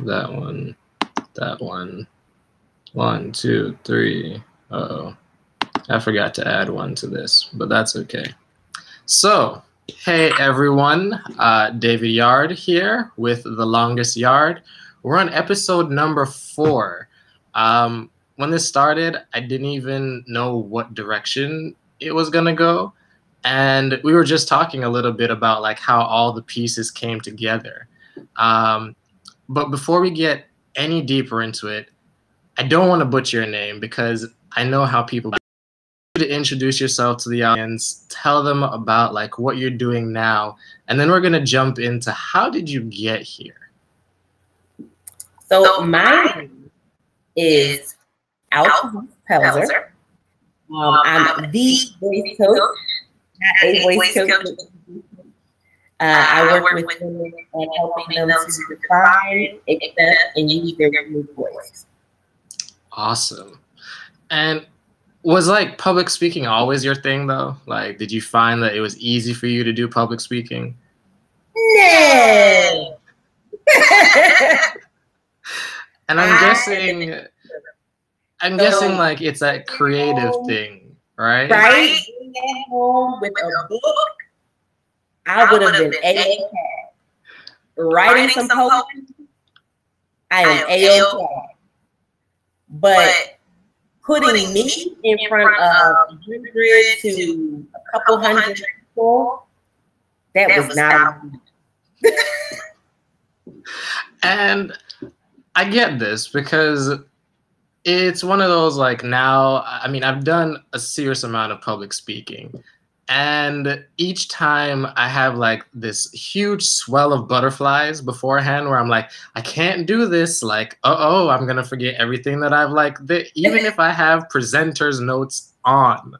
that one, that one. 1, 2, 3. Uh-oh. I forgot to add one to this, but that's okay. So, hey everyone, David Yarde here with The Longest Yarde. We're on episode number 4. When this started, I didn't even know what direction it was gonna go. And we were just talking a little bit about like how all the pieces came together. But before we get any deeper into it, I don't want to butcher your name because I know how people to introduce yourself to the audience, tell them about like what you're doing now, and then we're going to jump into how did you get here? So my name is Altovise Pelzer. I'm the voice coach, not a voice coach. I work with women and helping them to define, accept, and use their unique voice. Awesome. And was like public speaking always your thing though? Like, did you find that it was easy for you to do public speaking? No. And I'm guessing like it's that creative thing, right? Right? Being at home with a book, I would have been A-OK. Writing some poetry, I am A-OK. But putting me in front of 100 to a couple hundred people, that was not me. And I get this because it's one of those like now, I mean, I've done a serious amount of public speaking. And each time I have like this huge swell of butterflies beforehand where I'm like, I can't do this. Like, uh-oh, I'm going to forget everything that I've like, even if I have presenter's notes on.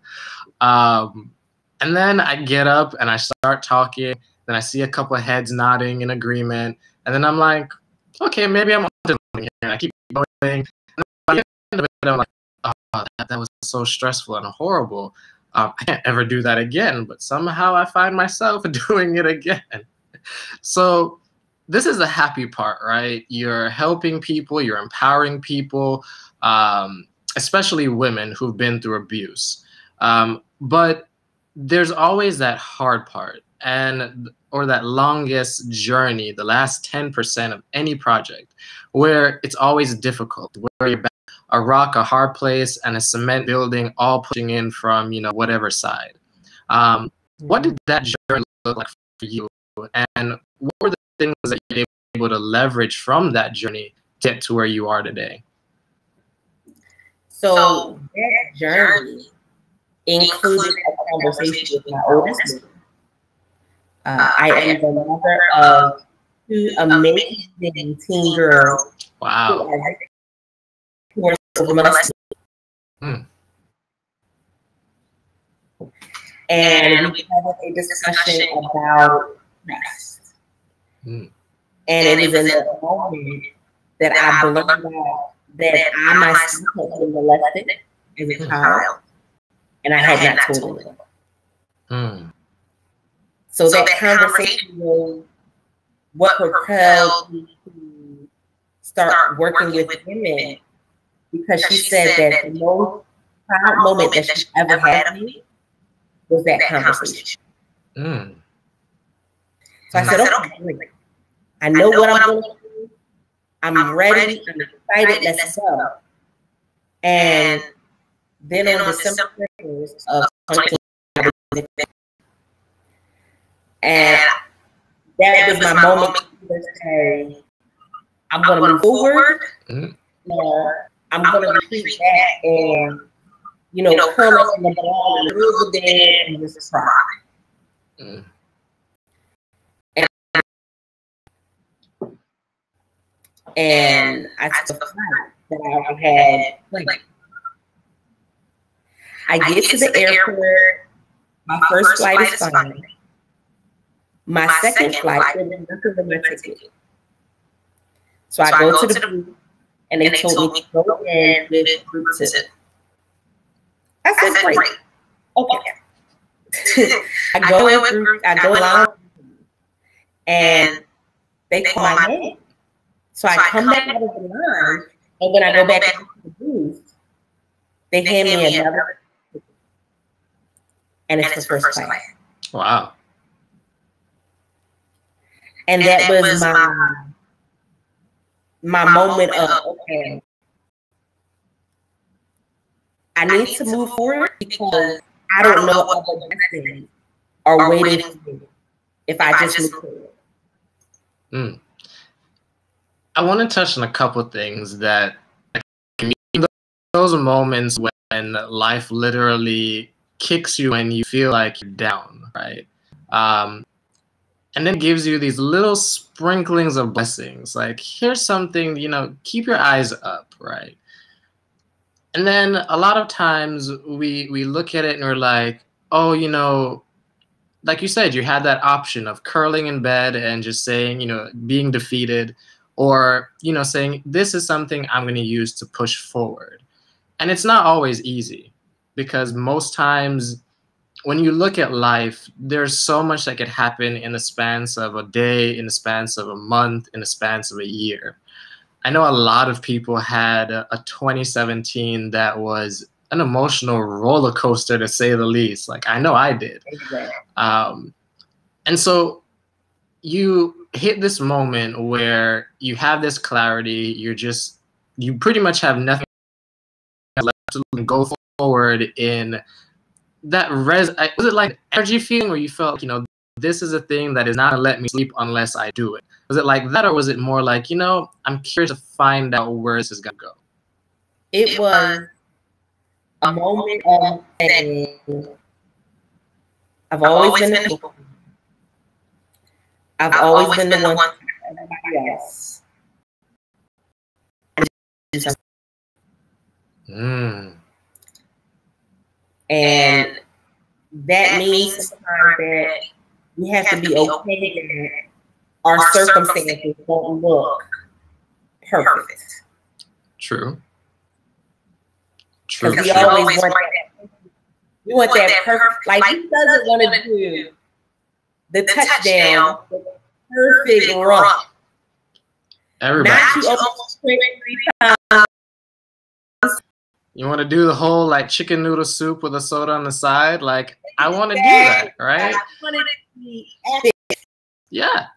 And then I get up and I start talking. Then I see a couple of heads nodding in agreement. And then I'm like, okay, maybe I'm on to something here. And I keep going. And then by the end of it, I'm like, oh, that was so stressful and horrible. I can't ever do that again, but somehow I find myself doing it again. So this is the happy part, right? You're helping people, you're empowering people, especially women who've been through abuse. But there's always that hard part or that longest journey, the last 10% of any project, where it's always difficult, where you're back a rock, a hard place, and a cement building all pushing in from, whatever side. What did that journey look like for you? And what were the things that you were able to leverage from that journey to get to where you are today? So that journey included a conversation with my oldest. I am the mother of 2 amazing teen girls. Wow. Who are molested. And we had a discussion about trust. And it was in that moment that I learned out that I myself had been molested as a child, and I had not told them. So that conversation was what propelled me to start working with women. Because she said that the most proud moment that she ever had of me was that conversation. So I said, okay, great. I know what I'm going to do. I'm ready. I'm excited. Let's go. And then on December 1st of 2020, and that was my moment to say, I'm going to move forward. I'm going to retreat back and, curl up in the ball and move the bed and just cry. And I took a flight that I had planned. I get to the airport. My first flight is fine. My second flight, there's nothing in my ticket. So I go to the booth. And they told me to go in with group 2. I said, great. Okay. I go in with group, I go along, and they call my name. So I come back out of the line, and when I go back into the booth, they hand me another, and it's the first class. Wow. And that was my moment of, okay, I need to move forward because I don't know what other blessings are waiting for me if I just move forward. I want to touch on a couple of things that those moments when life literally kicks you and you feel like you're down, right? And then gives you these little sprinklings of blessings. Like, here's something, you know, keep your eyes up, right? And then a lot of times we look at it and we're like, oh, you know, like you said, you had that option of curling in bed and just saying, you know, being defeated, or, you know, saying, this is something I'm going to use to push forward. And it's not always easy, because most times when you look at life, there's so much that could happen in the spans of a day, in the spans of a month, in the spans of a year. I know a lot of people had a 2017 that was an emotional roller coaster, to say the least. Like, I know I did. Exactly. And so you hit this moment where you have this clarity. You pretty much have nothing left to go forward in that was it like energy feeling where you felt, you know, this is a thing that is not gonna let me sleep unless I do it? Was it like that, or was it more like, you know, I'm curious to find out where this is gonna go? It was a moment of saying, I've always been the one. I've always been the one for everybody else. And that means sometimes that we have to be okay that our circumstances won't look perfect. True. Because we always want that. We want that perfect. Like, who doesn't want to do the touchdown, the perfect run? Everybody. Not you open straight 3 times. You want to do the whole like chicken noodle soup with a soda on the side? Like, I want to do that, right? I want it to be epic. Yeah.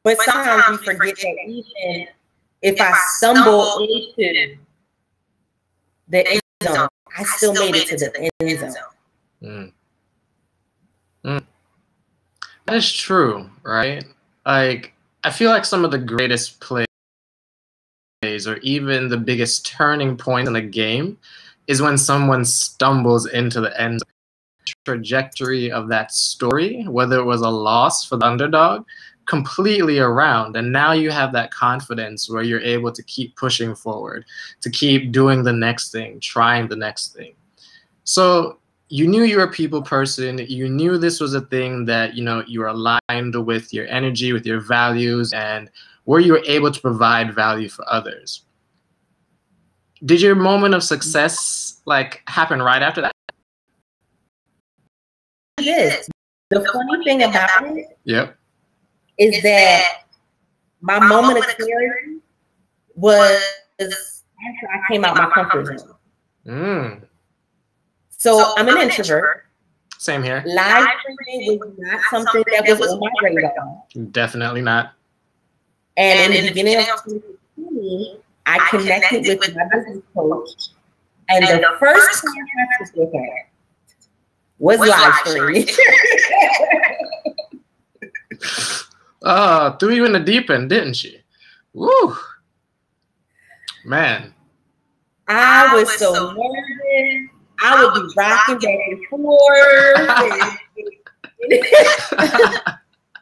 But sometimes we forget that even if I stumble into the end zone, I still made it to the end zone. That is true, right? Like, I feel like some of the greatest plays or even the biggest turning point in a game is when someone stumbles into the end zone. Trajectory of that story, whether it was a loss for the underdog, completely around. And now you have that confidence where you're able to keep pushing forward, to keep doing the next thing, trying the next thing. So you knew you were a people person. You knew this was a thing that, you know, you were aligned with your energy, with your values, and where you were able to provide value for others. Did your moment of success like happen right after that? Yes. The funny thing about it, yep, is that my moment of clarity was after I came out my comfort zone. So I'm an introvert. Same here. Live streaming was not something that was on my radar. Definitely not. And in the beginning of 2016, I connected with my business coach, and the first class I took with her was live streaming. Threw you in the deep end, didn't she? Woo, man. I was so nervous. I would be rocking back and forth.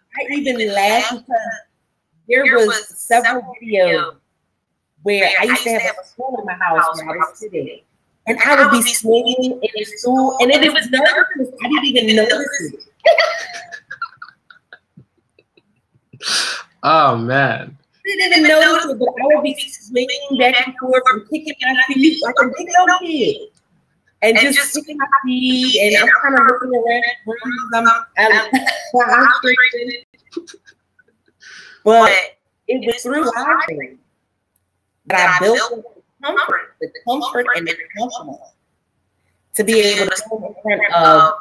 I even laughed because there was several videos where I used to have a stool in my house where I was sitting, and I would be swinging in the stool, and it was nervous. I didn't even notice it. Oh man. I didn't even notice it, but I would be swinging back and forth and kicking my feet like a big old kid. And just kicking my feet, and I'm kind of looking around. I'm straight. But it was through library that I built the comfort and the confidence to be able to stand in front of.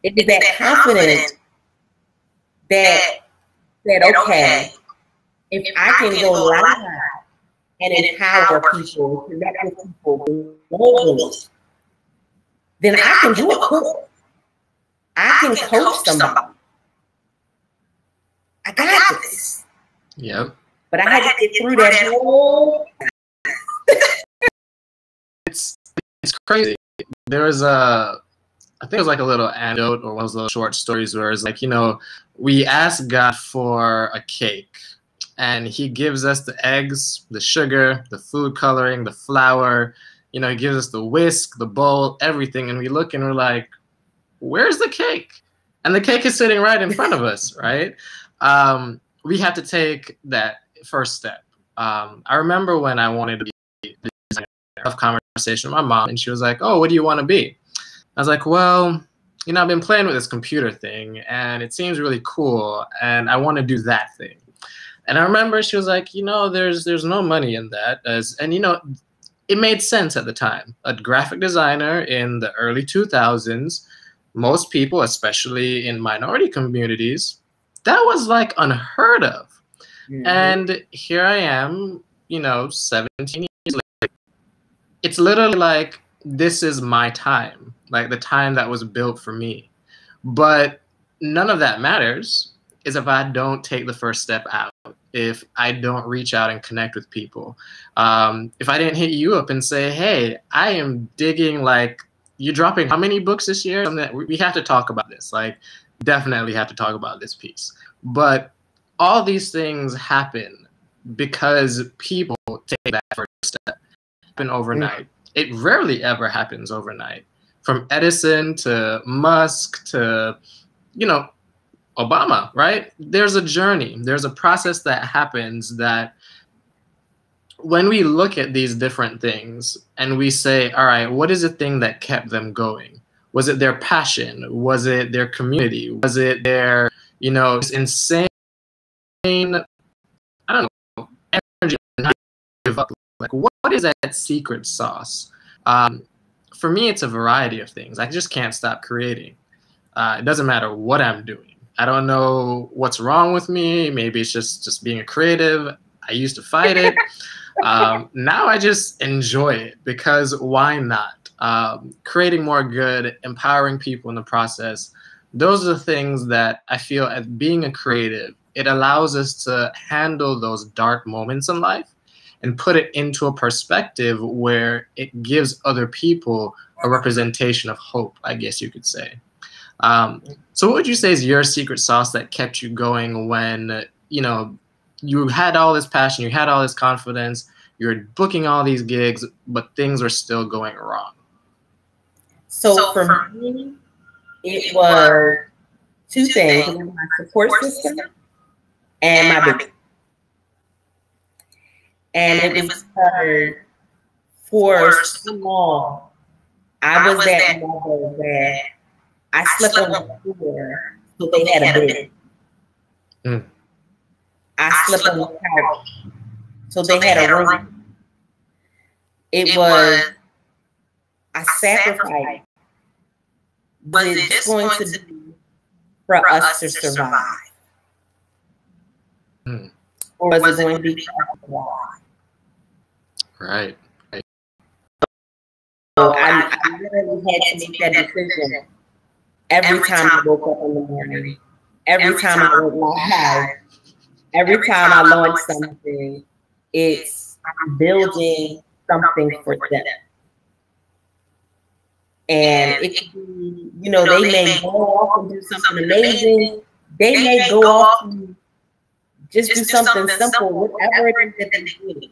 It is that confidence that okay, if I can go live and empower people, connect with people globally, then I can do a course. I can coach somebody. I got this. Yep. But I had to get through that whole. It's crazy. There was I think it was like a little anecdote or one of those little short stories where it's like, you know, we ask God for a cake and he gives us the eggs, the sugar, the food coloring, the flour, you know, he gives us the whisk, the bowl, everything. And we look and we're like, where's the cake? And the cake is sitting right in front of us, right? We have to take that first step. I remember when I wanted to be the designer, of conversation with my mom, and she was like, oh, what do you want to be? I was like, well, you know, I've been playing with this computer thing and it seems really cool and I want to do that thing. And I remember she was like, you know, there's no money in that. And, you know, it made sense at the time. A graphic designer in the early 2000s, most people, especially in minority communities, that was like unheard of. Mm-hmm. And here I am, you know, 17 years later. It's literally like, this is my time, like the time that was built for me. But none of that matters is if I don't take the first step out, if I don't reach out and connect with people. If I didn't hit you up and say, hey, I am digging, like, you're dropping how many books this year? We have to talk about this. Like, definitely have to talk about this piece. But all these things happen because people take that first step. Happen overnight. It rarely ever happens overnight. From Edison to Musk to, you know, Obama, right? There's a journey. There's a process that happens that when we look at these different things and we say, all right, what is the thing that kept them going? Was it their passion? Was it their community? Was it their, you know, insane, I don't know, energy and not give up? Like, what is that secret sauce? For me, it's a variety of things. I just can't stop creating. It doesn't matter what I'm doing. I don't know what's wrong with me. Maybe it's just being a creative. I used to fight it. Now I just enjoy it because why not? Creating more good, empowering people in the process. Those are the things that I feel as being a creative, it allows us to handle those dark moments in life and put it into a perspective where it gives other people a representation of hope, I guess you could say. So what would you say is your secret sauce that kept you going when, you know, you had all this passion, you had all this confidence, you're booking all these gigs, but things are still going wrong? So for me, it was two things: my support system and my business. And it was hard for so long. I was that mother that I slept on the floor so they had a bed. I slept on the couch so they had a room. It was a sacrifice. Was it just going to be for us to survive? Or was it going to be for us to survive? Right. So I literally had to make that decision every time I woke up in the morning, every time I went live, every time I launch something. It's building something for them. And it could be, you know, they may go off and do something amazing. They may go off and just do something simple, whatever it is that they do.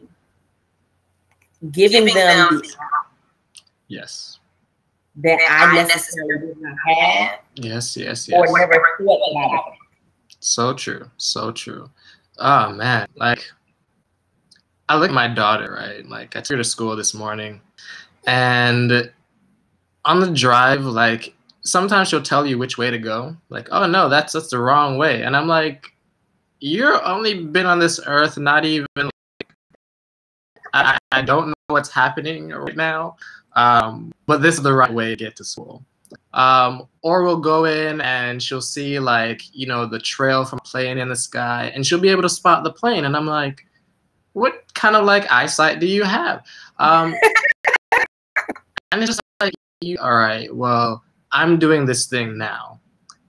Giving them the yes that I necessarily did not have. Yes. Or never thought about it. So true. So true. Oh man, like I look at my daughter, right? Like I took her to school this morning and on the drive, like sometimes she'll tell you which way to go. Like, oh no, that's the wrong way. And I'm like, you're only been on this earth, not even, I don't know what's happening right now, but this is the right way to get to school. Or we'll go in and she'll see like, you know, the trail from a plane in the sky, and she'll be able to spot the plane. And I'm like, what kind of like eyesight do you have? And it's just like, all right, well, I'm doing this thing now,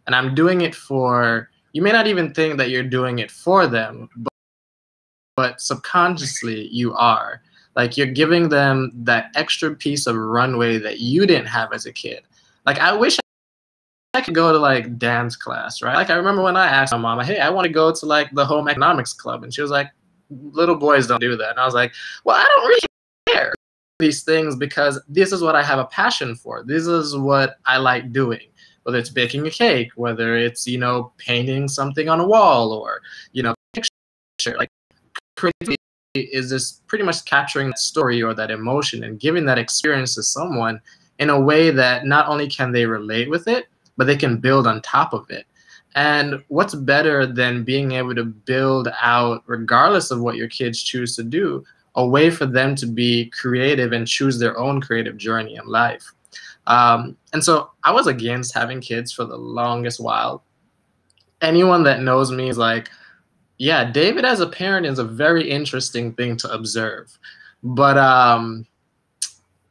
and I'm doing it for, you may not even think that you're doing it for them, but subconsciously you are. Like, you're giving them that extra piece of runway that you didn't have as a kid. Like, I wish I could go to like dance class, right? Like, I remember when I asked my mom, hey, I want to go to like the home economics club, and she was like, little boys don't do that. And I was like, well, I don't really care these things, because this is what I have a passion for. This is what I like doing, whether it's baking a cake, whether it's, you know, painting something on a wall, or, you know, picture. Like, creativity is just pretty much capturing that story or that emotion and giving that experience to someone in a way that not only can they relate with it, but they can build on top of it. And what's better than being able to build out, regardless of what your kids choose to do, a way for them to be creative and choose their own creative journey in life. And so I was against having kids for the longest while. Anyone that knows me is like, yeah, David as a parent is a very interesting thing to observe. But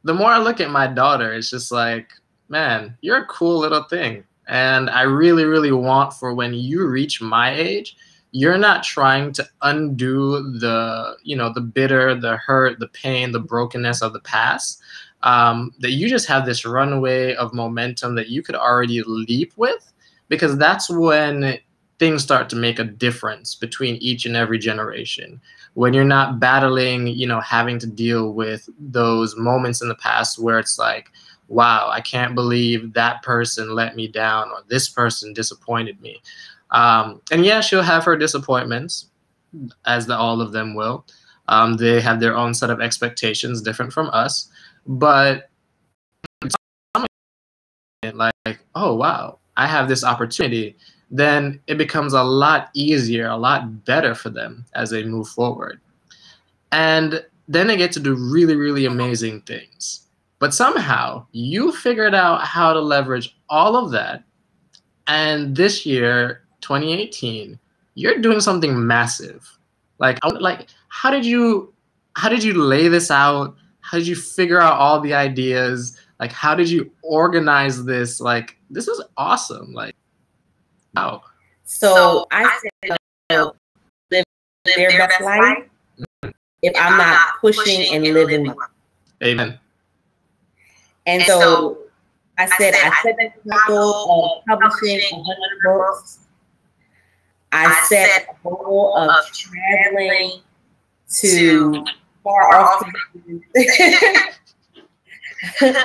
the more I look at my daughter, it's just like, man, you're a cool little thing. And I really, really want for when you reach my age, you're not trying to undo the, you know, the bitter, the hurt, the pain, the brokenness of the past. That you just have this runway of momentum that you could already leap with, because that's when things start to make a difference between each and every generation. When you're not battling, you know, having to deal with those moments in the past where it's like, wow, I can't believe that person let me down, or this person disappointed me. And yeah, she'll have her disappointments, as all of them will. They have their own set of expectations, different from us. But like, oh, wow, I have this opportunity, then it becomes a lot easier, a lot better for them as they move forward. And then they get to do really, really amazing things. But somehow you figured out how to leverage all of that. And this year, 2018, you're doing something massive. Like, how did you lay this out? How did you figure out all the ideas? Like, how did you organize this? Like, this is awesome. Like, wow. So I said, live their best life if I'm not pushing and living mine. Amen. And so I set the goal of publishing 100 books. I set a goal of traveling to far off places and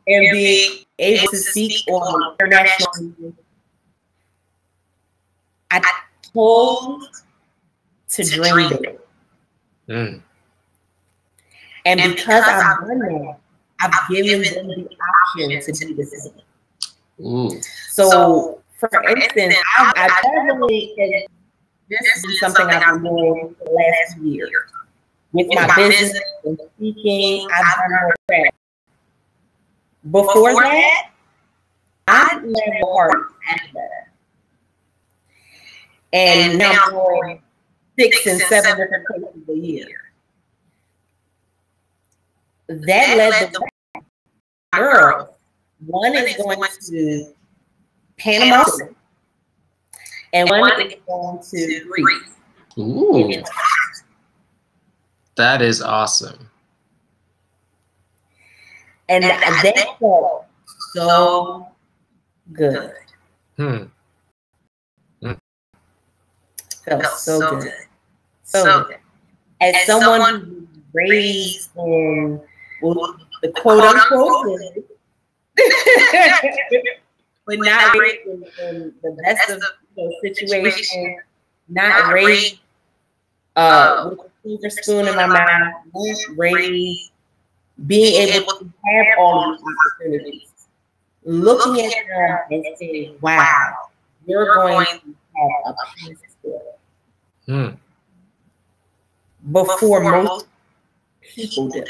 being able to speak on international. I told to dream big. And because I've done that, I've given them the option to do the same. So, for instance, I definitely, this is something I've been doing for the last year. With my business and speaking, I've done more track. Before that, I didn't have no parties after that. And now I'm going 6 and 7 different places a year. That led the girls. One is going to Panama, and one is going to Greece. Ooh, that is awesome. And that felt so good. Felt so good. So good. As someone who raised in the quote unquote, but not raised in the best of situations, not raised with a silver spoon in my mouth, not raised being able to have all of these opportunities. looking at them and saying, wow, you're going to have a peace skill before most people do.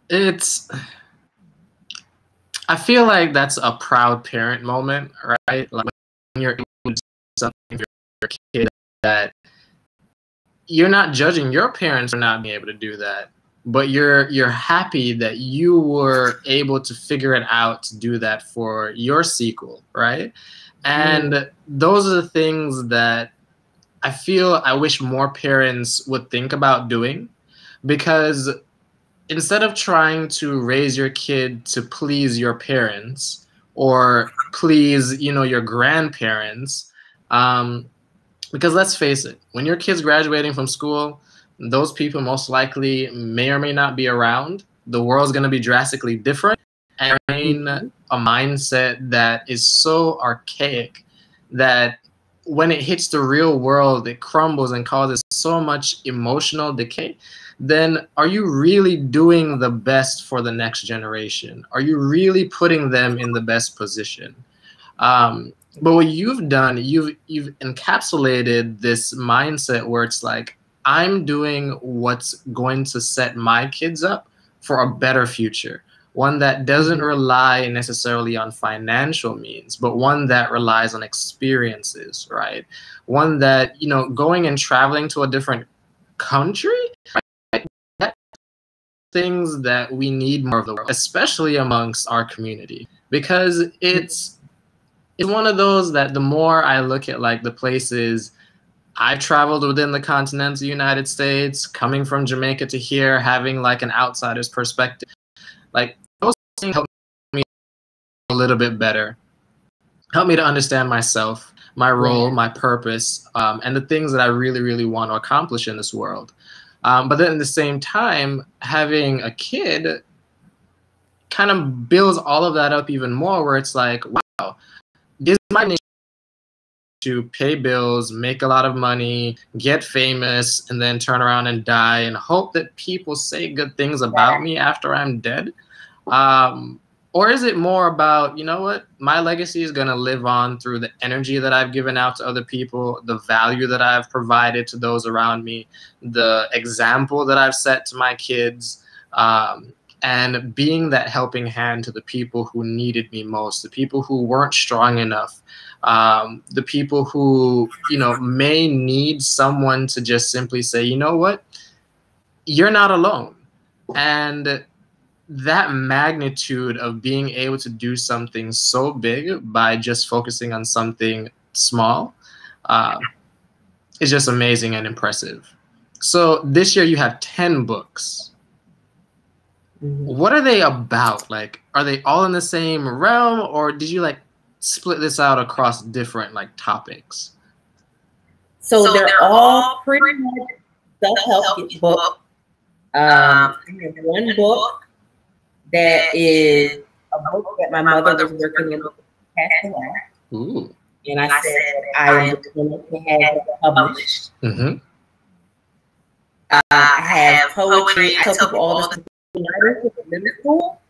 It's, I feel like that's a proud parent moment, right? Like when you're able to do something for your kid that you're not judging your parents for not being able to do that, but you're happy that you were able to figure it out to do that for your sequel, right? And those are the things that I feel I wish more parents would think about doing, because instead of trying to raise your kid to please your parents or please, your grandparents, because let's face it, when your kid's graduating from school, those people most likely may or may not be around. The world's going to be drastically different, and a mindset that is so archaic that when it hits the real world, it crumbles and causes so much emotional decay. Then are you really doing the best for the next generation? Are you really putting them in the best position? But what you've done, you've encapsulated this mindset where it's like, I'm doing what's going to set my kids up for a better future. One that doesn't rely necessarily on financial means, but one that relies on experiences, right? One that, going and traveling to a different country, right? That's things that we need more of the world, especially amongst our community, because it's one of those that the more I look at like the places I've traveled within the continental United States, coming from Jamaica to here, having like an outsider's perspective, like those things help me a little bit better, help me to understand myself, my role, my purpose, and the things that I really, really want to accomplish in this world. But then at the same time, having a kid kind of builds all of that up even more, where it's like, wow, is my name to pay bills, make a lot of money, get famous, and then turn around and die and hope that people say good things about me after I'm dead? Or is it more about, what, my legacy is going to live on through the energy that I've given out to other people, the value that I've provided to those around me, the example that I've set to my kids, and being that helping hand to the people who needed me most, the people who weren't strong enough, the people who, may need someone to just simply say, you know what, you're not alone. And that magnitude of being able to do something so big by just focusing on something small is just amazing and impressive. So this year you have 10 books. What are they about? Like, are they all in the same realm, or did you like split this out across different like topics? So they're all pretty much self-help books. I have one book that is a book that my mother was working on passed away. Ooh. And I said I am going to have it published. I have poetry. I tell people all this writers in middle school,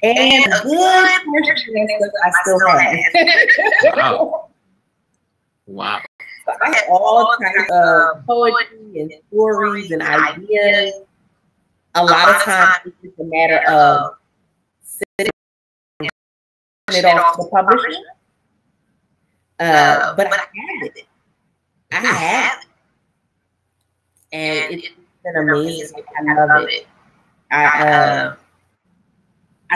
and a good portion of stuff I still have. Wow. Wow. So I have all kinds of poetry and stories and ideas. A lot of times it's just a matter of sitting it off to the publisher. But I have it. I have it. And it's been amazing. I love it. I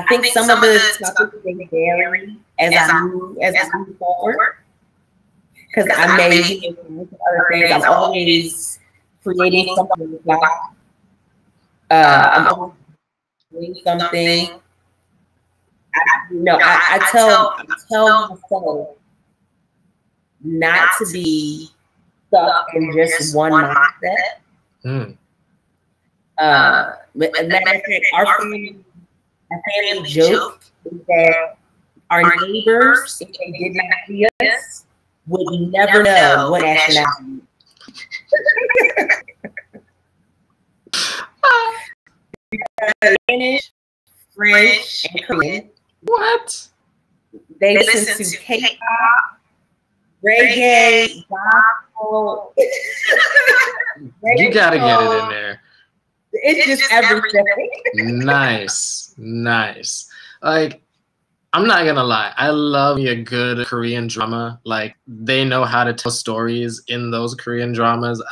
think some of the topics they vary as I move forward. Because I may be into other things. I'm always creating something like I'm always doing something. I tell myself not to be stuck in just one mindset. But as a matter of fact, our family joke is that our neighbors, if they did not see us, would never know what nationality. Spanish, French, and Korean. What? They listen to K-pop, reggae, gospel. You gotta get it in there. It's just everything. Nice. Like, I'm not gonna lie, I love me a good Korean drama. Like, they know how to tell stories in those Korean dramas.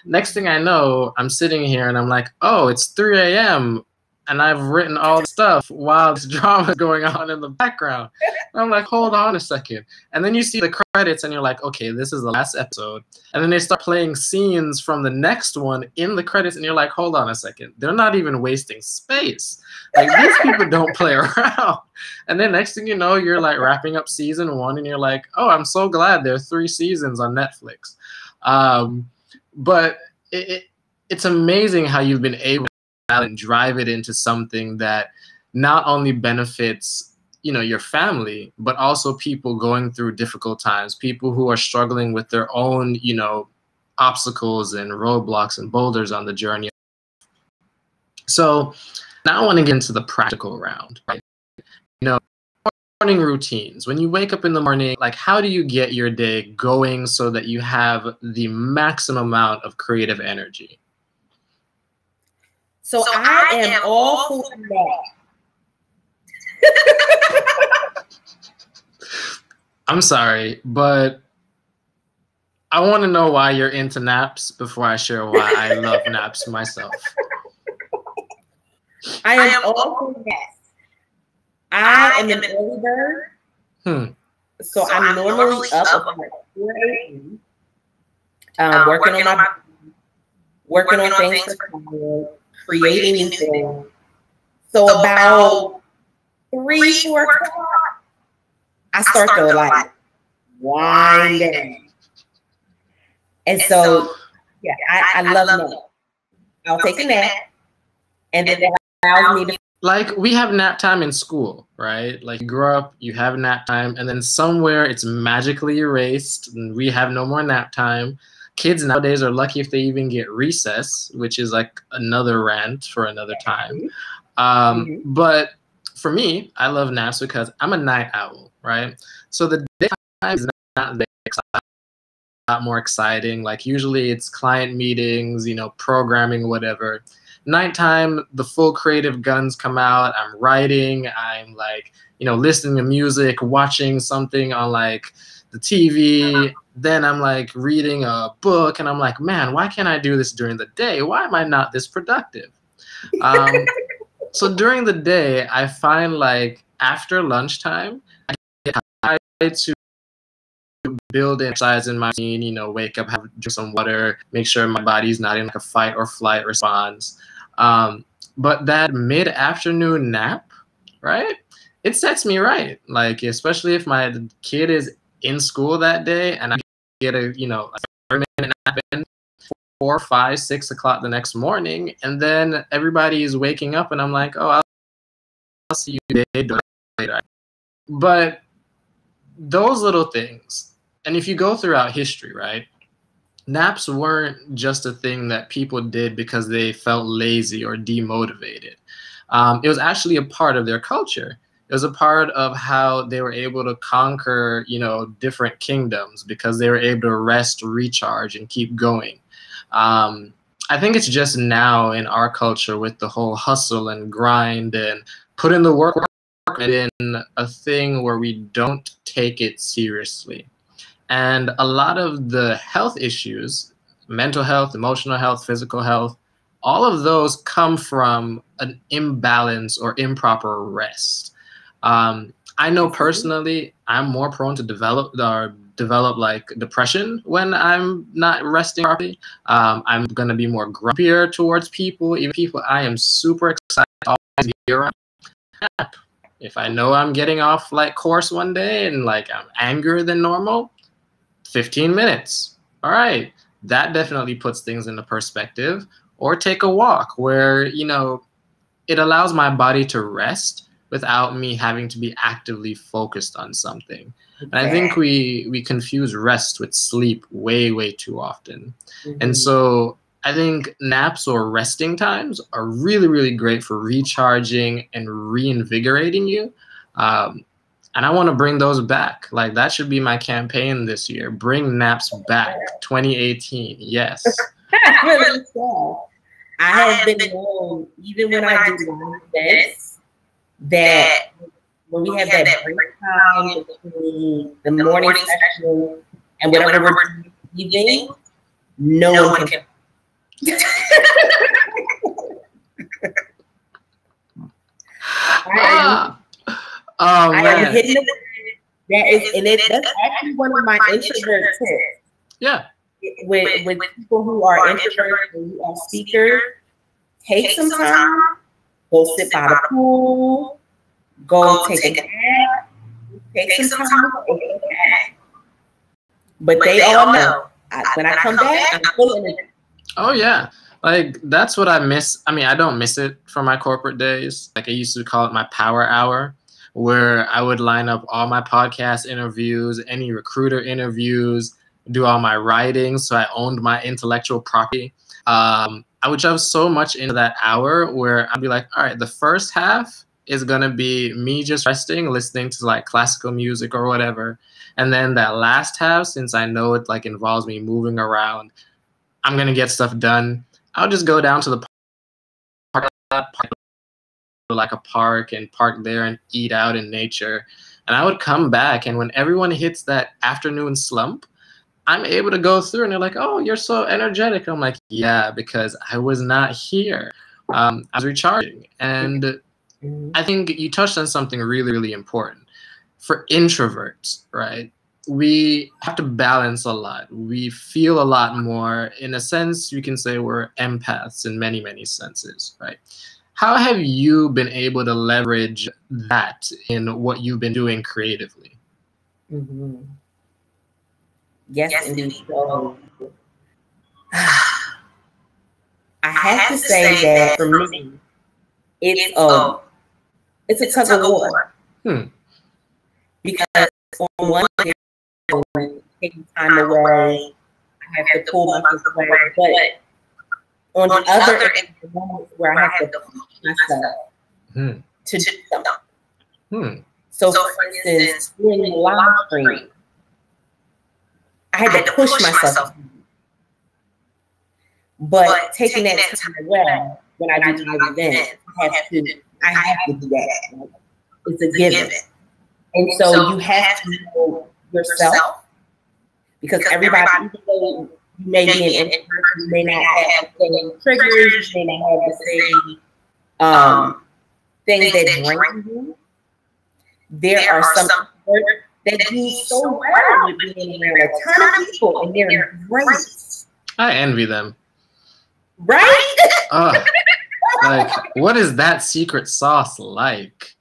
Next thing I know, I'm sitting here and I'm like, oh, it's 3 a.m. and I've written all the stuff while this drama is going on in the background. And I'm like, hold on a second. And then you see the credits and you're like, okay, this is the last episode. And then they start playing scenes from the next one in the credits and you're like, hold on a second. They're not even wasting space. Like, these people don't play around. And then next thing you know, you're like wrapping up season 1 and you're like, oh, I'm so glad there are 3 seasons on Netflix. But it's amazing how you've been able and drive it into something that not only benefits, you know, your family, but also people going through difficult times, people who are struggling with their own, you know, obstacles and roadblocks and boulders on the journey. So now I want to get into the practical round, right? You know, morning routines. When you wake up in the morning, like, how do you get your day going so that you have the maximum amount of creative energy? So I am all for that. I'm sorry, but I want to know why you're into naps before I share why I love naps myself. I am all for that. I am an early bird. So I'm normally up about 4 a.m. Working on things for college, creating new things. So about 3, 4 o'clock, I start to like wind down. And so, yeah, I love naps. I'll take a nap, and then that allows me to. Like, we have nap time in school, right? Like, you grow up, you have nap time, and then somewhere it's magically erased, and we have no more nap time. Kids nowadays are lucky if they even get recess, which is like another rant for another time. But for me, I love naps because I'm a night owl, right? So the daytime is not a lot more exciting. Like, usually it's client meetings, you know, programming, whatever. Nighttime, the full creative guns come out. I'm writing, I'm like, you know, listening to music, watching something on like the TV. Then I'm like reading a book and I'm like, man, why can't I do this during the day? Why am I not this productive? So during the day, I find like after lunchtime, I try to build exercise in my routine, you know, wake up, drink some water, make sure my body's not in like a fight or flight response. But that mid-afternoon nap, right? It sets me right. Like, especially if my kid is in school that day and I get a, you know, a 30-minute nap in 4, 5, 6 o'clock the next morning, and then everybody is waking up and I'm like, oh, I'll see you later. But those little things, and if you go throughout history, right, naps weren't just a thing that people did because they felt lazy or demotivated. It was actually a part of their culture. It was a part of how they were able to conquer, you know, different kingdoms because they were able to rest, recharge, and keep going. I think it's just now in our culture with the whole hustle and grind and put in the work in a thing where we don't take it seriously. And a lot of the health issues, mental health, emotional health, physical health, all of those come from an imbalance or improper rest. I know personally, I'm more prone to develop like depression when I'm not resting properly. I'm gonna be more grumpier towards people, even people I am super excited to always be around. If I know I'm getting off like course one day and like I'm angrier than normal, 15 minutes. All right, that definitely puts things into perspective. Or take a walk where, you know, it allows my body to rest without me having to be actively focused on something. And I think we confuse rest with sleep way, way too often. And so I think naps or resting times are really, really great for recharging and reinvigorating you. And I want to bring those back. Like, that should be my campaign this year. Bring naps back. 2018. Yes. Really so. I have been known, even when I do long events, that when we have that break time between the morning session and whatever we're doing evening, no one can. I am hitting the that's actually one of my introvert tips. Yeah. With people who are introverts and who are speakers, take some time, go sit by the pool, go take a nap, take some time, okay. But they all know when I come back, I'm full of energy. Oh yeah. Like, that's what I miss. I mean, I don't miss it from my corporate days. Like, I used to call it my power hour, where I would line up all my podcast interviews, any recruiter interviews, do all my writing. So I owned my intellectual property. I would shove so much into that hour where I'd be like, all right, the first half is going to be me just resting, listening to like classical music or whatever. And then that last half, since I know it like involves me moving around, I'm going to get stuff done. I'll just go down to the park, like a park, and park there and eat out in nature. And I would come back, and when everyone hits that afternoon slump, I'm able to go through, and they're like, oh, you're so energetic. I'm like, yeah, because I was not here. I was recharging. And I think you touched on something really, really important. For introverts, right? We have to balance a lot. We feel a lot more. In a sense, you can say we're empaths in many, many senses, right? How have you been able to leverage that in what you've been doing creatively? Mm-hmm. Yes, indeed. So, I have to say that for me, it's a tug of war. Because on one hand, taking time away, I have to pull myself away. But on the other end, the moments where I have to push myself to do something. So, for instance, doing the live stream, I had to push myself. But taking that time away when I do live events, I have to do that. It's a given. And so you have to know yourself, because everybody, even though you may be an introvert, you may not have the same triggers, you may not have the same things that drain you. There are some that do so well with being around a ton of people, and they're great. I envy them. Right? Like, what is that secret sauce like?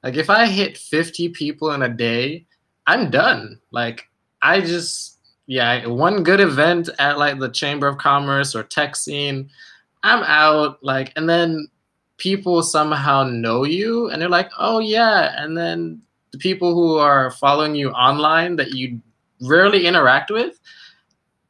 Like, if I hit 50 people in a day, I'm done. Like, I just, one good event at like the Chamber of Commerce or tech scene, I'm out. Like, and then people somehow know you and they're like, oh yeah. And then the people who are following you online that you rarely interact with,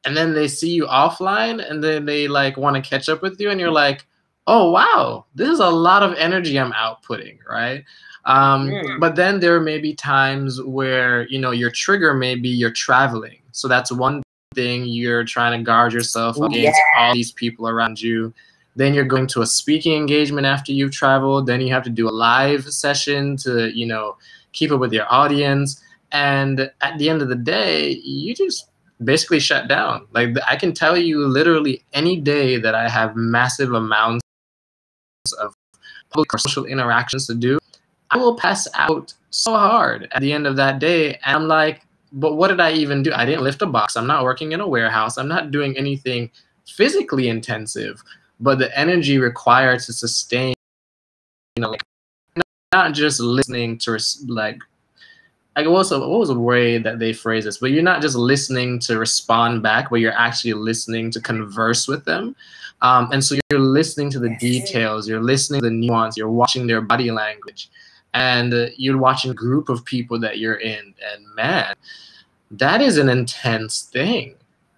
and then they see you offline, and then they like want to catch up with you, and you're like, oh wow, this is a lot of energy I'm outputting, right? But then there may be times where, you know, your trigger may be you're traveling. So that's one thing, you're trying to guard yourself against all these people around you. Then you're going to a speaking engagement after you've traveled. Then you have to do a live session to, you know, keep up with your audience. And at the end of the day, you just basically shut down. Like, I can tell you literally any day that I have massive amounts of public or social interactions to do, I will pass out so hard at the end of that day. And I'm like, but what did I even do? I didn't lift a box. I'm not working in a warehouse. I'm not doing anything physically intensive, but the energy required to sustain, you know, like, not just listening to, like what was a way that they phrase this? But you're not just listening to respond back, but you're actually listening to converse with them. And so you're listening to the details, you're listening to the nuance, you're watching their body language, and you're watching a group of people that you're in. And man, that is an intense thing.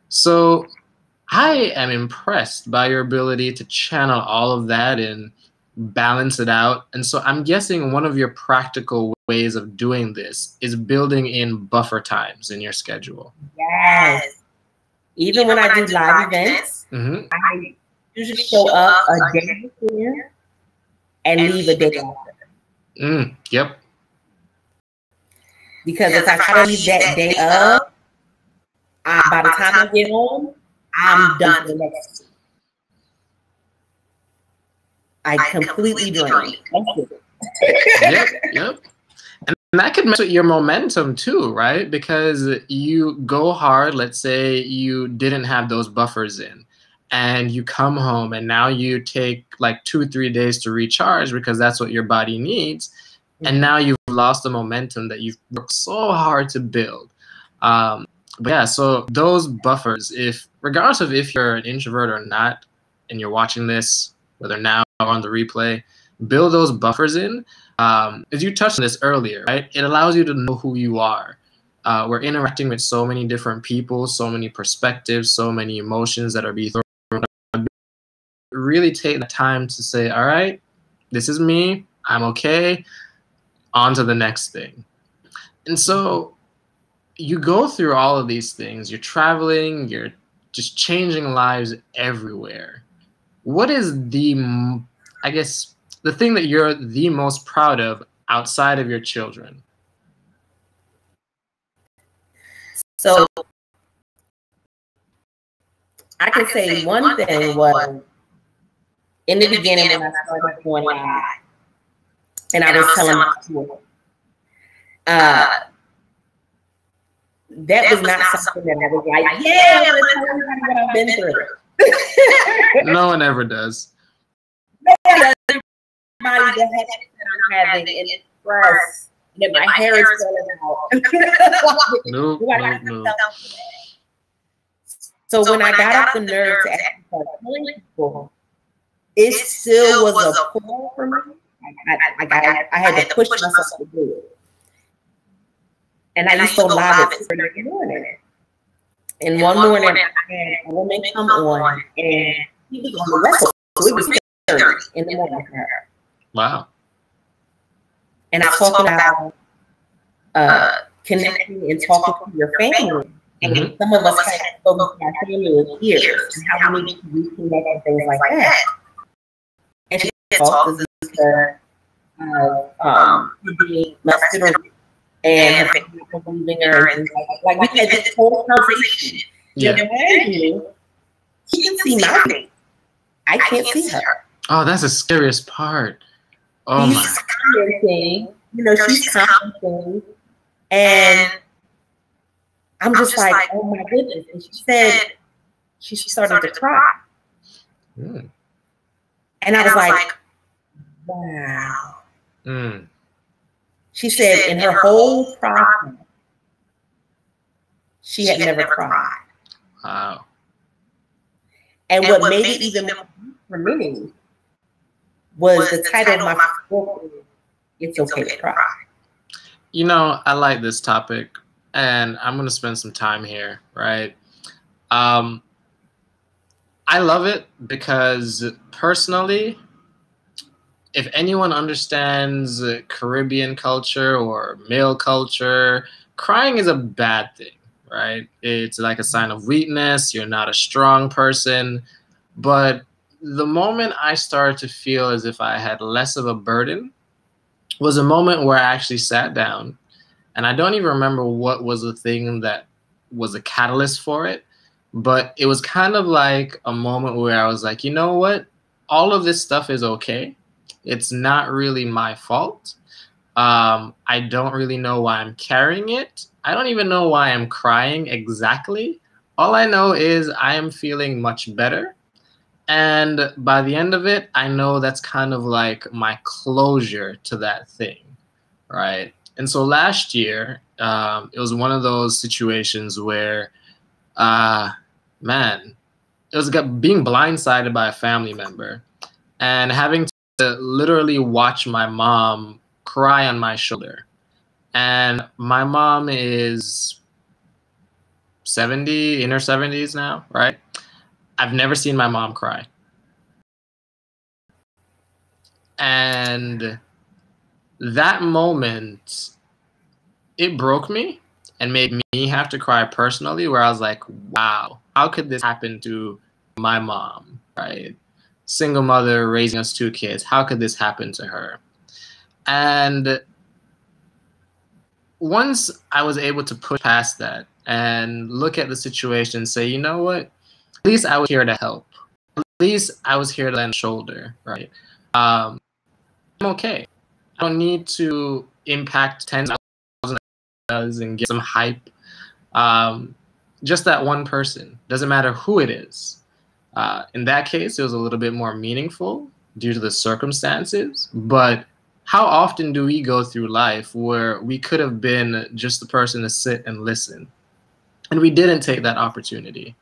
So I am impressed by your ability to channel all of that and balance it out. And so I'm guessing one of your practical ways of doing this is building in buffer times in your schedule. Yes. Even when I do live events, I usually show up a day before and leave a day after. Yep. Because if I try to leave that day up, by the time I get home, I'm done for the next week. I completely drained. Yep. And that could mess with your momentum too, right? Because you go hard, let's say you didn't have those buffers in, and you come home and now you take like 2-3 days to recharge because that's what your body needs. And now you've lost the momentum that you've worked so hard to build. But yeah, so those buffers, regardless of if you're an introvert or not, and you're watching this, whether now or on the replay, build those buffers in. As you touched on this earlier, right? It allows you to know who you are. We're interacting with so many different people, so many perspectives, so many emotions that are being thrown. Really take the time to say, all right, this is me. I'm okay. On to the next thing. And so you go through all of these things. You're traveling. You're just changing lives everywhere. What is the thing that you're the most proud of outside of your children? So I can say one thing was in the beginning when I started going live, and I was telling my children, that was not something that I was like, yeah, I'm going to tell everybody what I've been through. No one ever does. No one does. Everybody that I'm having and express that my hair is falling out. No. So when I got up the nerve to actually start telling people, it still was a pull for me. I had to push myself to do it. And I used to go live at 3 in the morning. And one morning, I had a woman come on, and he was on the wrestle. So it was 3:30 in the morning for her. Wow. And I was talking about connecting and talking to your family. And some of us had spoken to our family in years, and how we need to reconnect and things like that. And she talked to the being masculine and her family believing her, and like we had this whole conversation. Yeah. She can see my face. I can't see her. Oh, that's the scariest part. Oh my. She's commenting, she's commenting, and I'm just like, oh my goodness. And she said she started to cry. And I was like, wow. She said in her whole process, she had never cried. Wow. And what made it even more for me was the title of my book, It's Okay to Cry. I like this topic, and I'm going to spend some time here, right? I love it because personally, if anyone understands Caribbean culture or male culture, crying is a bad thing, right? It's like a sign of weakness. You're not a strong person. But the moment I started to feel as if I had less of a burden was a moment where I actually sat down, and I don't even remember what was the thing that was a catalyst for it, but it was kind of like a moment where I was like, you know what? All of this stuff is okay. It's not really my fault. I don't really know why I'm carrying it. I don't even know why I'm crying exactly. All I know is I am feeling much better. And by the end of it, I know that's kind of like my closure to that thing, right? And so last year, it was one of those situations where, it was being blindsided by a family member and having to literally watch my mom cry on my shoulder. And my mom is 70, in her 70s now, right? I've never seen my mom cry. And that moment, it broke me and made me have to cry personally, where I was like, wow, how could this happen to my mom, right? Single mother raising us 2 kids. How could this happen to her? And once I was able to push past that and look at the situation and say, you know what? At least I was here to help. At least I was here to lend a shoulder, right? I'm okay. I don't need to impact tens of thousands of dollars and get some hype. Just that one person. Doesn't matter who it is. In that case, it was a little bit more meaningful due to the circumstances. But how often do we go through life where we could have been just the person to sit and listen, and we didn't take that opportunity?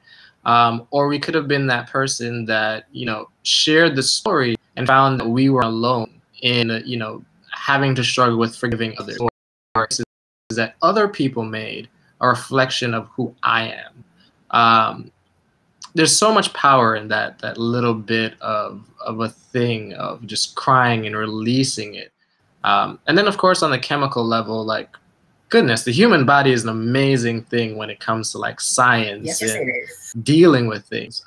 Or we could have been that person that, you know, shared the story and found that we were alone in, you know, having to struggle with forgiving others, or that other people made a reflection of who I am. There's so much power in that little bit of a thing of just crying and releasing it. And then, of course, on the chemical level, like, goodness, the human body is an amazing thing when it comes to like science and dealing with things.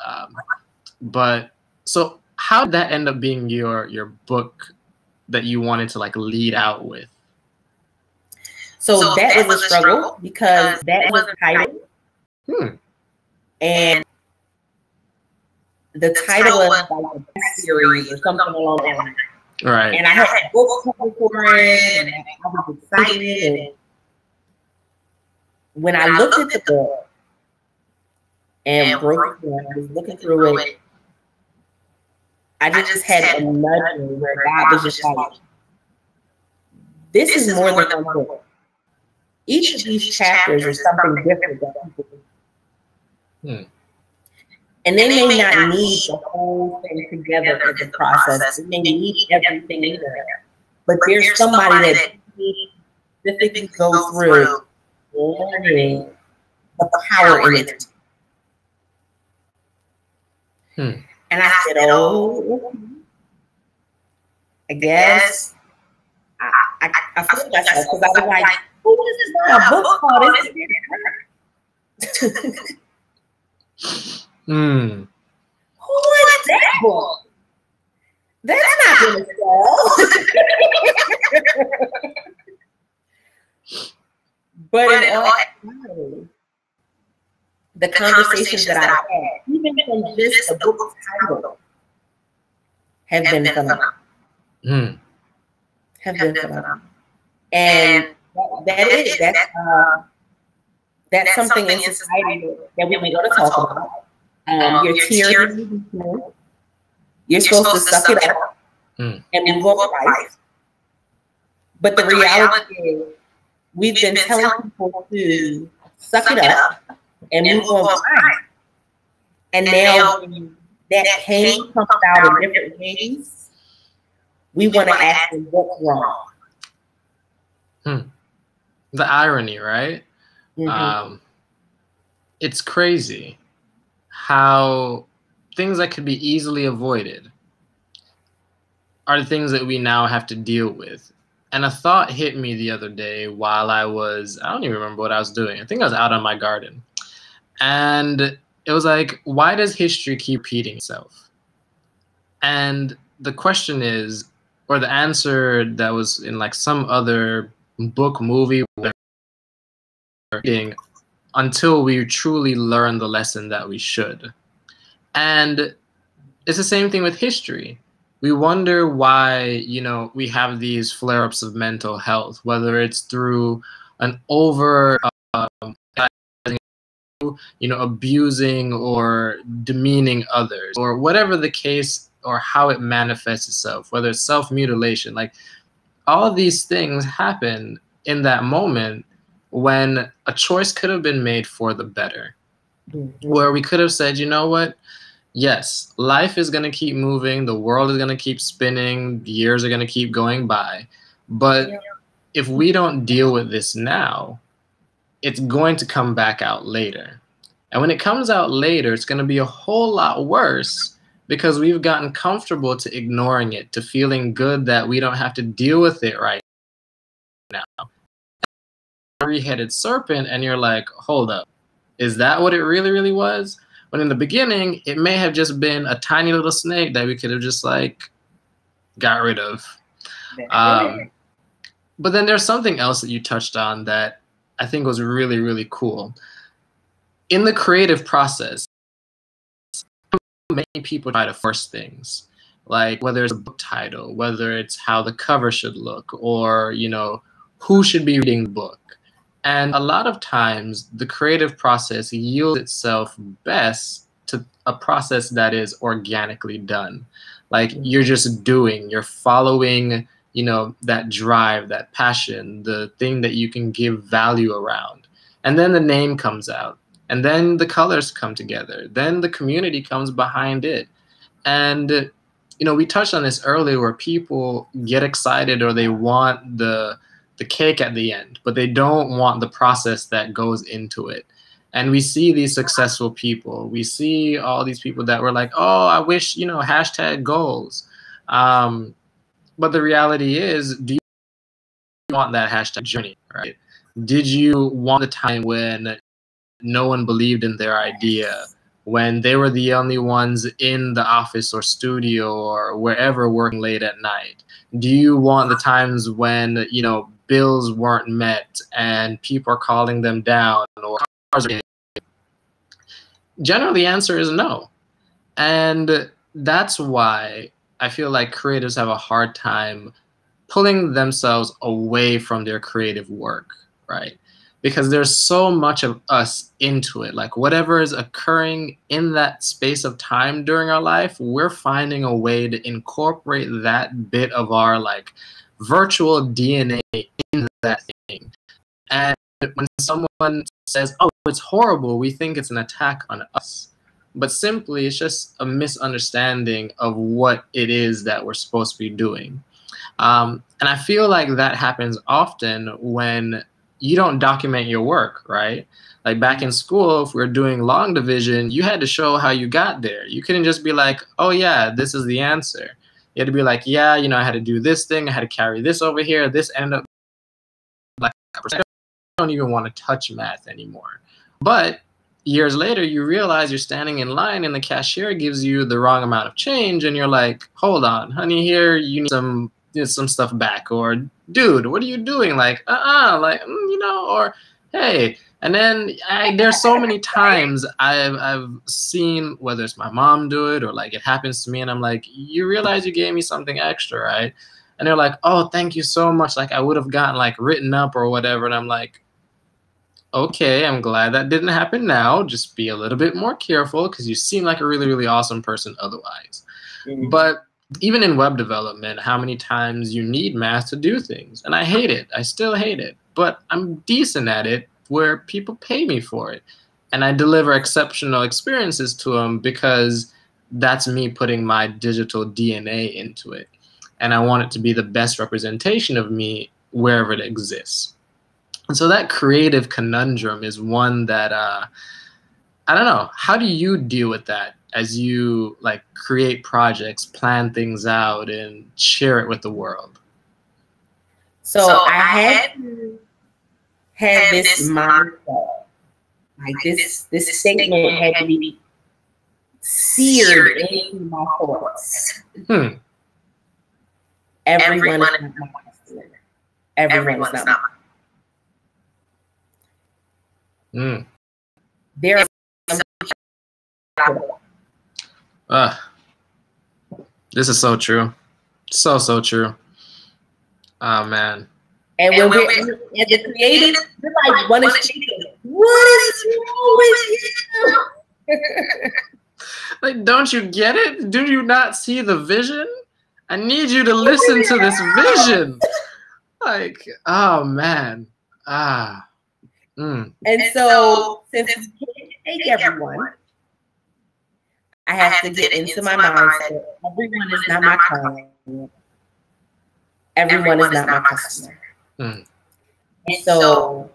But so how did that end up being your book that you wanted to like lead out with? So that was a struggle because that was the title. And the title was like a best series or something along that line. Right. And I had books coming for it, and I was excited. And when I looked at the book and broke it down, I was looking through it, I just had a nudging where God was just like, this is more than one book. Each of these chapters is something different that people do. And they may not need the whole thing together as a process. They may need everything in there. But there's somebody that specifically go through learning the power in it. And I said, oh, I guess I feel myself because I was like, who is this not a book called? Who is that book? That's not going to sell. But in all actuality, the conversations that I've had, even from just a book title, have been phenomenal. Have been phenomenal. And that's something in society that we may go to talk about. Your tears, you're supposed to suck it up and move on with life. But the reality is, we've been telling people to suck it up and move on with life. And now when that pain comes out in different ways, we want to ask them what's wrong. The irony, right? It's crazy how things that could be easily avoided are the things that we now have to deal with. And a thought hit me the other day while I don't even remember what I was doing. I think I was out on my garden. And it was like, why does history keep repeating itself? And the question is, or the answer that was in like some other book, movie, until we truly learn the lesson that we should. And it's the same thing with history. We wonder why, you know, we have these flare-ups of mental health, whether it's through an abusing or demeaning others, or whatever the case, or how it manifests itself, whether it's self-mutilation. Like, all of these things happen in that moment when a choice could have been made for the better, where we could have said, you know what? Yes, life is going to keep moving. The world is going to keep spinning. Years are going to keep going by. But if we don't deal with this now, it's going to come back out later. And when it comes out later, it's going to be a whole lot worse because we've gotten comfortable to ignoring it, to feeling good that we don't have to deal with it right now. Three-headed serpent, and you're like, hold up, is that what it really, really was? When in the beginning, it may have just been a tiny little snake that we could have just like got rid of. But then there's something else that you touched on that I think was really, really cool. In the creative process, many people try to force things, like whether it's a book title, whether it's how the cover should look, or, you know, who should be reading the book. And a lot of times the creative process yields itself best to a process that is organically done. Like you're just doing, you're following, you know, that drive, that passion, the thing that you can give value around. And then the name comes out, and then the colors come together, then the community comes behind it. And, you know, we touched on this earlier where people get excited or they want the cake at the end, but they don't want the process that goes into it. And we see these successful people. We see all these people that were like, oh, I wish, you know, hashtag goals. But the reality is, do you want that hashtag journey, right? Did you want the time when no one believed in their idea, when they were the only ones in the office or studio or wherever working late at night? Do you want the times when, you know, bills weren't met and people are calling them down, or generally the answer is no. And that's why I feel like creatives have a hard time pulling themselves away from their creative work, right? Because there's so much of us into it. Like whatever is occurring in that space of time during our life, we're finding a way to incorporate that bit of our like virtual DNA in that thing. And when someone says, oh, it's horrible, we think it's an attack on us. But simply, it's just a misunderstanding of what it is that we're supposed to be doing. And I feel like that happens often when you don't document your work, right? Like back in school, if we were doing long division, you had to show how you got there. You couldn't just be like, oh yeah, this is the answer. You had to be like, yeah, you know, I had to do this thing, I had to carry this over here, this ended up like, I don't even want to touch math anymore. But years later, you realize you're standing in line and the cashier gives you the wrong amount of change, and you're like, hold on, honey, here, you need some stuff back, or dude, what are you doing? Like, like, you know, or hey. And then there's so many times I've seen, whether it's my mom do it or like it happens to me, and I'm like, you realize you gave me something extra, right? And they're like, oh, thank you so much. Like I would have gotten like written up or whatever. And I'm like, okay, I'm glad that didn't happen now. Just be a little bit more careful because you seem like a really, really awesome person otherwise. Mm-hmm. But even in web development, how many times you need math to do things? And I hate it. I still hate it. But I'm decent at it where people pay me for it. And I deliver exceptional experiences to them because that's me putting my digital DNA into it. And I want it to be the best representation of me wherever it exists. And so that creative conundrum is one that, I don't know, how do you deal with that as you like create projects, plan things out, and share it with the world? So I had to have this mindset, like this statement had to be seared into my thoughts. Everyone is not my customer. Everyone is not my. There are this is so true. So true. Oh man. And when we're as a creative, we're like, what is wrong with you? Like, don't you get it? Do you not see the vision? I need you to listen to this vision. Like, oh man. And so since we can't take everyone, I have to get into my mindset. Everyone is not my client. Everyone is not my customer. And so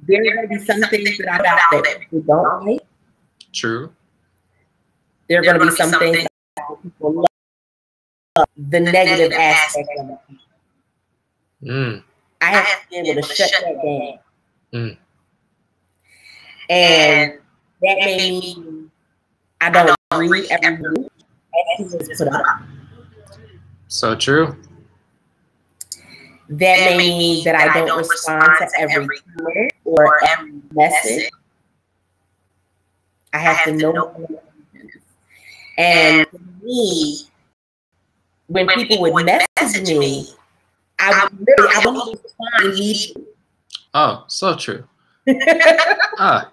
there are going to be some things that I got that people don't like, True. There are going to be some things that people love, the negative aspect of it. I have to be able to shut that down. And that may mean I don't read every week. So true. That may mean that I don't respond to every comment or every message. I have to know. And for me, when people would message me, I would respond immediately. Oh, so true.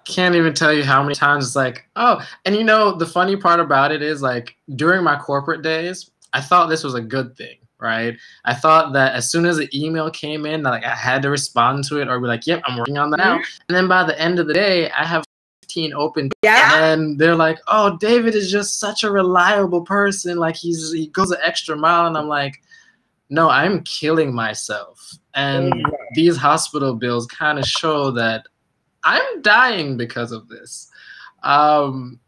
Can't even tell you how many times it's like, oh, and you know, the funny part about it is like during my corporate days, I thought this was a good thing, right? I thought that as soon as the email came in, like I had to respond to it or be like, yep, I'm working on that now. And then by the end of the day, I have 15 open, and they're like, oh, David is just such a reliable person. Like he goes an extra mile. And I'm like, no, I'm killing myself. And these hospital bills kind of show that I'm dying because of this. And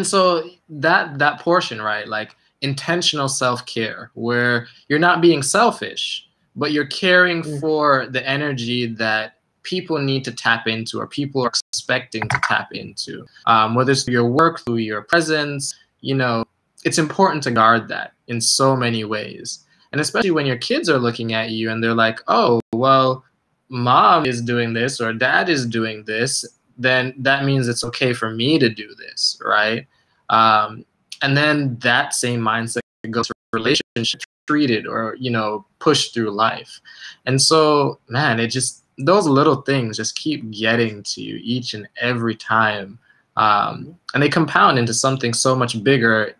so that portion, right? Like intentional self-care, where you're not being selfish, but you're caring for the energy that people need to tap into or people are expecting to tap into. Whether it's through your work, through your presence, you know, it's important to guard that in so many ways. And especially when your kids are looking at you and they're like, oh, well, mom is doing this or dad is doing this, then that means it's okay for me to do this, right? And then that same mindset goes to relationships, treated or, you know, pushed through life. And so, man, it just, those little things just keep getting to you each and every time. And they compound into something so much bigger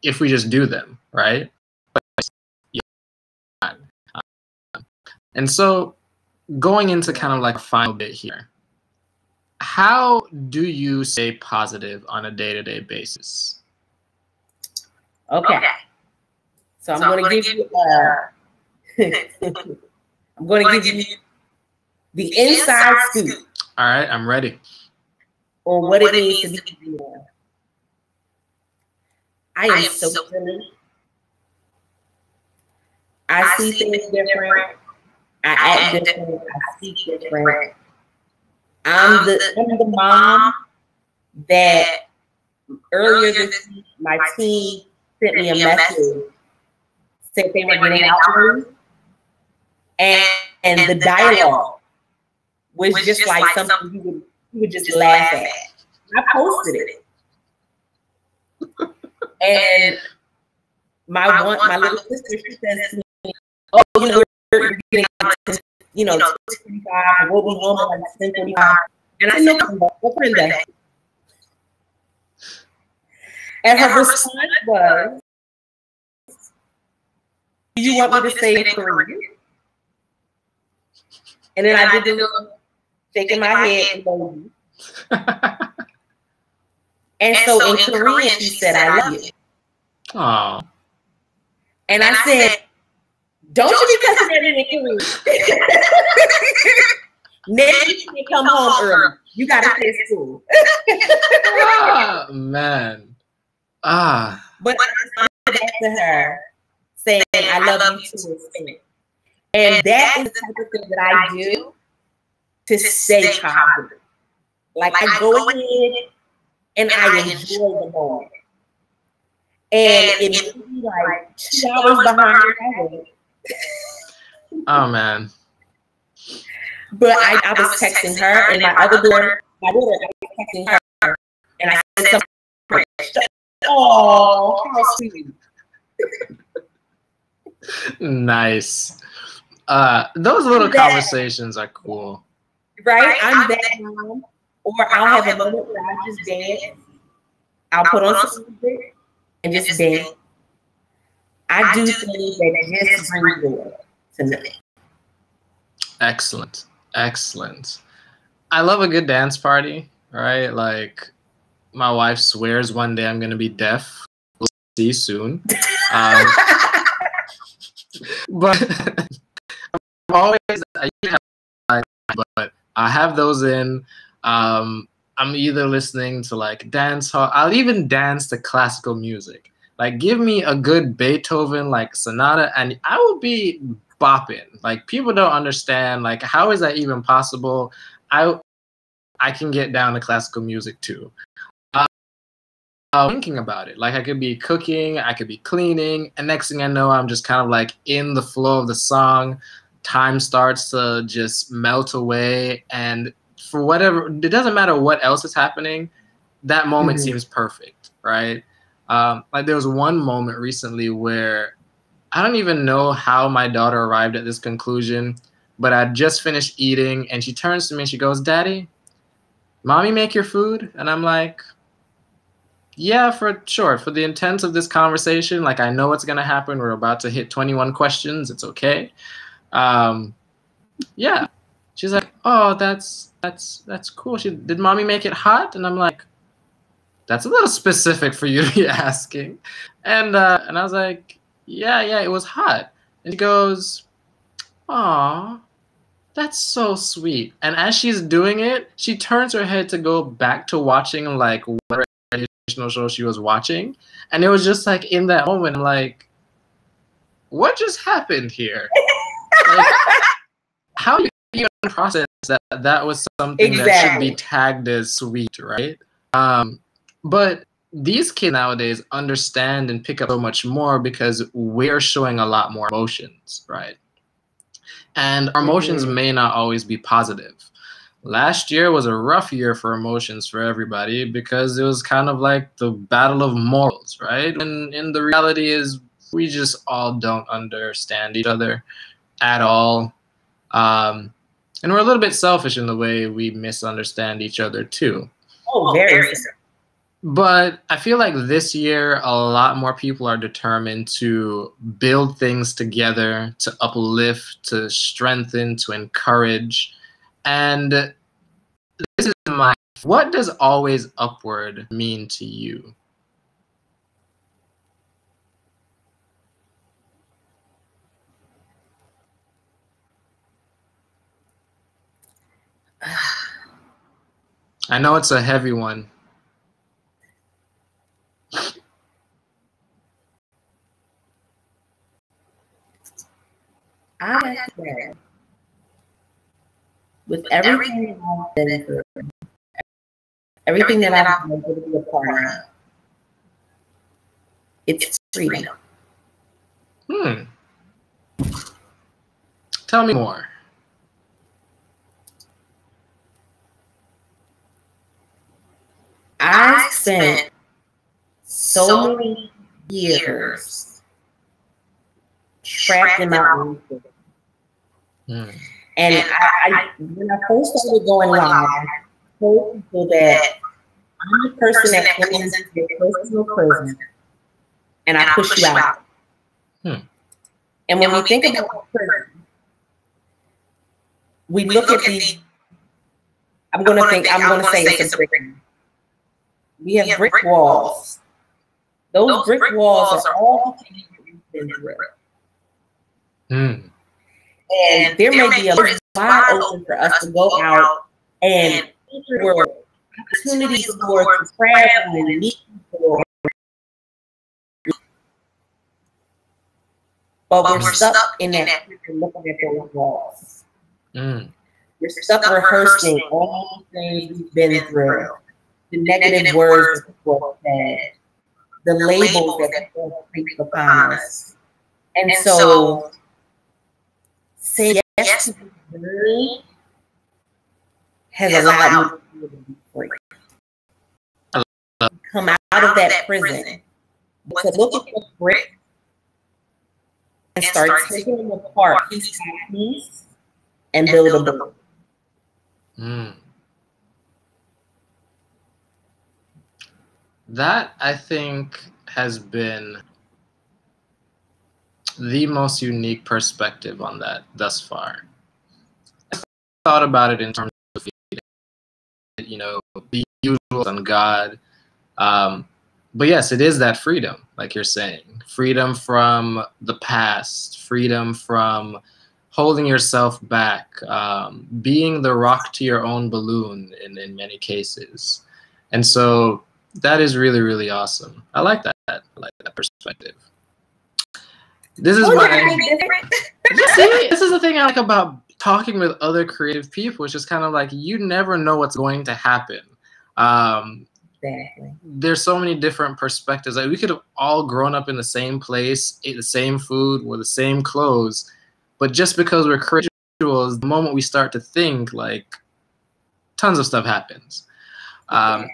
if we just do them, right? And so going into kind of like a final bit here, how do you stay positive on a day-to-day basis? Okay. So I'm going to give you I'm going to give you the inside scoop. All right, I'm ready. Or what it means to be more. I am so silly. I see things different. I act different. I speak different. I'm the mom that earlier this week, my team sent me a message, said they were getting out for me. And the dialogue was just like something you would just laugh at. I posted it. And my little sister, she says to me, oh, you know, we're getting out to, you know, 2:45, we'll be home at like 10:45. And I said, no, Brenda. And her response was, do you want me to stay in Korea? And then I did the little shaking my head. And so in Korean, she said, I love you. Aww. And I said, don't you be cussing at me in Korean. Next week you come home early. You got to stay at school. Oh, man. But I responded back to her saying, I love you too. And that is the type of thing that I do to stay positive. Like I go ahead and I enjoy the moment. And it may be like 2 hours behind your head. Oh, man. But I was texting her and my daughter, I was texting her and I said something. Oh, how sweet. Nice. Those little conversations are cool. Right? I'm that mom. Or I'll have a moment where I just dance. I'll put on some music and just dance. I do things that just bring joy to me. Excellent. Excellent. I love a good dance party, right? Like, my wife swears one day I'm going to be deaf. We'll see soon. But I have those in. I I'm either listening to like dance hall. I'll even dance to classical music. Like, give me a good Beethoven like sonata, and I will be bopping. Like, people don't understand. Like, how is that even possible? I can get down to classical music too. Thinking about it, like I could be cooking, I could be cleaning, and next thing I know, I'm just kind of like in the flow of the song. Time starts to just melt away, and for whatever, it doesn't matter what else is happening, that moment seems perfect, right? Like there was one moment recently where I don't even know how my daughter arrived at this conclusion, but I just finished eating, and she turns to me and she goes, "Daddy, mommy make your food?" And I'm like, yeah, for sure. For the intent of this conversation, like I know what's gonna happen. We're about to hit 21 questions. It's okay. Yeah. She's like, "Oh, that's cool. Did mommy make it hot?" And I'm like, "That's a little specific for you to be asking." And I was like, "Yeah, it was hot." And she goes, "Aw, that's so sweet." And as she's doing it, she turns her head to go back to watching like whatever show she was watching, and it was just like in that moment, I'm like, what just happened here? Like, how do you even process that was something that should be tagged as sweet, right? But these kids nowadays understand and pick up so much more because we're showing a lot more emotions, right? And our emotions may not always be positive. Last year was a rough year for emotions for everybody because it was kind of like the battle of morals, right? And the reality is we just all don't understand each other at all. And we're a little bit selfish in the way we misunderstand each other too. Oh, very. But I feel like this year, a lot more people are determined to build things together, to uplift, to strengthen, to encourage. And this is what does always upward mean to you? I know it's a heavy one. I said, with everything I've been through, everything that I've been able to be a part of, it's freedom. Tell me more. I spent so many years trapped in my own thing. And I, when I first started going live, I told people that I'm the person that comes into your personal prison and I push you out. And when we think about prison, we look at the, I'm going to say it's a brick. We have brick walls. Those brick walls are all the things that we've been through. And there may be a wide open for us to go out and for opportunities for to travel and meet people. But we're stuck in that looking at those walls. We're stuck rehearsing all the things we've been through, the negative words people have said, the labels that people place upon us. And so say yes to the journey has allowed me to be free. Come out of that prison, to look at the brick and start taking them apart piece by piece and build a book. That, I think, has been the most unique perspective on that thus far. I thought about it in terms of, you know, the usual on God. But yes, it is that freedom, like you're saying. Freedom from the past, freedom from holding yourself back, being the rock to your own balloon in many cases. And so that is really, really awesome. I like that. I like that perspective. This is this is the thing I like about talking with other creative people. It's just kind of like you never know what's going to happen. Exactly. There's so many different perspectives. Like we could have all grown up in the same place, ate the same food, wore the same clothes, but just because we're creative individuals, the moment we start to think, like tons of stuff happens. And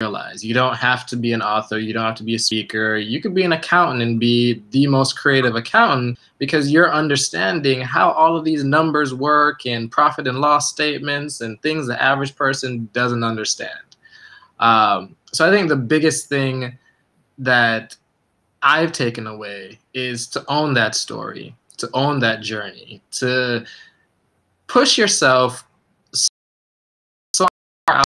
realize you don't have to be an author, you don't have to be a speaker, you could be an accountant and be the most creative accountant because you're understanding how all of these numbers work and profit and loss statements and things the average person doesn't understand. So I think the biggest thing that I've taken away is to own that story, to own that journey, to push yourself so far out,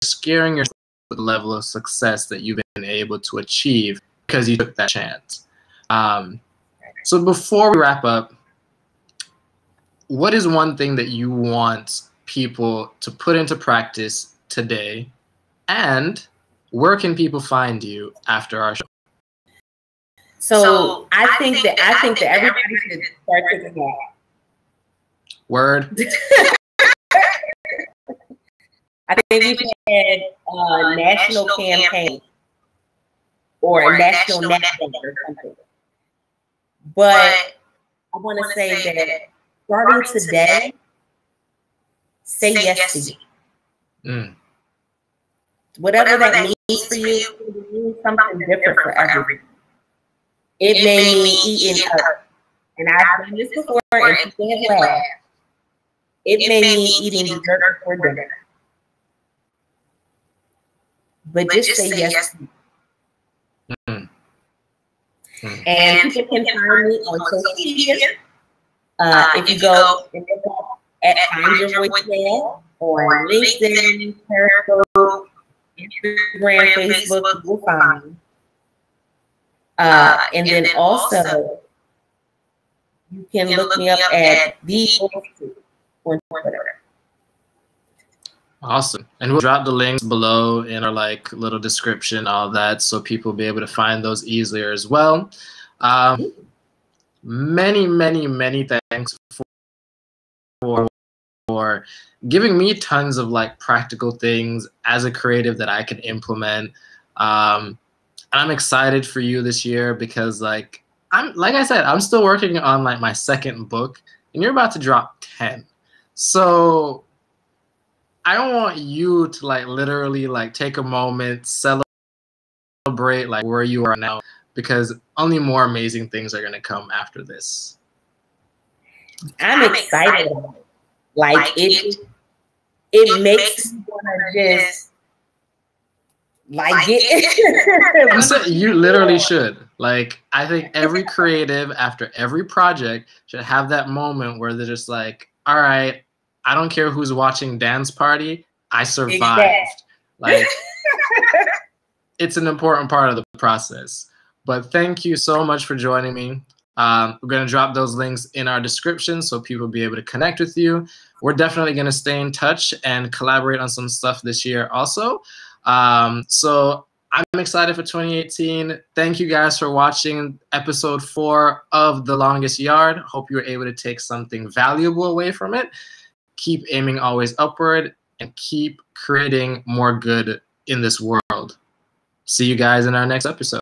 scaring yourself with the level of success that you've been able to achieve because you took that chance. So before we wrap up, what is one thing that you want people to put into practice today, and where can people find you after our show? So I think that everybody should start taking that. Word. I think we should have a national campaign or a national network or something. But I want to say that starting today, say yes to you. Whatever that means for you, it means something different for everyone. It may mean eating up. And I've done this before, and people have laughed. It may mean eating dessert before dinner. But just say yes. And people can find me on social media. If you go and look at Find Your Voice Now on LinkedIn, Periscope, Instagram, Facebook, you'll find me. And then also, you can look me up at the on Twitter. Awesome. And we'll drop the links below in our like little description, all that, so people will be able to find those easier as well. Many, many, many thanks for giving me tons of like practical things as a creative that I can implement. And I'm excited for you this year because like I said, I'm still working on like my second book, and you're about to drop 10. So I don't want you to like literally like take a moment, celebrate like where you are now, because only more amazing things are gonna come after this. I'm excited. Like it makes me wanna just like it. You literally should. Like I think every creative after every project should have that moment where they're just like, all right, I don't care who's watching Dance Party, I survived. Exactly. Like it's an important part of the process. But thank you so much for joining me. We're going to drop those links in our description so people will be able to connect with you. We're definitely going to stay in touch and collaborate on some stuff this year also. So I'm excited for 2018. Thank you guys for watching episode 4 of The Longest Yard. Hope you were able to take something valuable away from it. Keep aiming always upward and keep creating more good in this world. See you guys in our next episode.